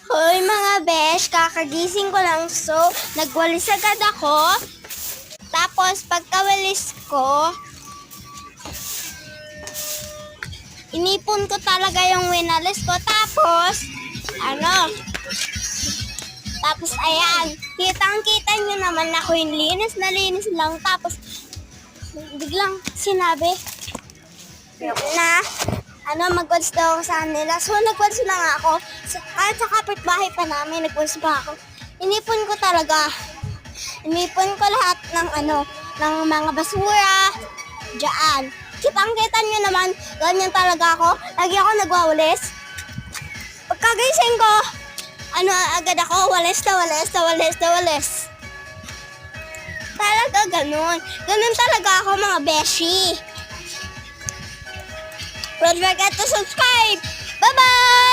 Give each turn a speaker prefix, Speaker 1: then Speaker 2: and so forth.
Speaker 1: Hoy mga besh, kakagising ko lang so nagwalis agad ako. Tapos pagkawalis ko, inipon ko talaga yung winalis ko. Tapos ayan, kitang-kita nyo naman ako yung linis na linis lang. Tapos biglang sinabi na magwalis daw ako sa kanila. So nagwalis lang ako. Kahit sa kapitbahay pa namin, nagwalis pa ako. Inipon ko talaga. Inipon ko lahat ng mga basura diyan. Kitang-kita nyo naman, ganyan talaga ako. Lagi ako nagwawalis. Pagkagising ko, agad ako, walis. Talaga ganun. Ganun talaga ako mga beshi. Don't forget to subscribe. Bye-bye!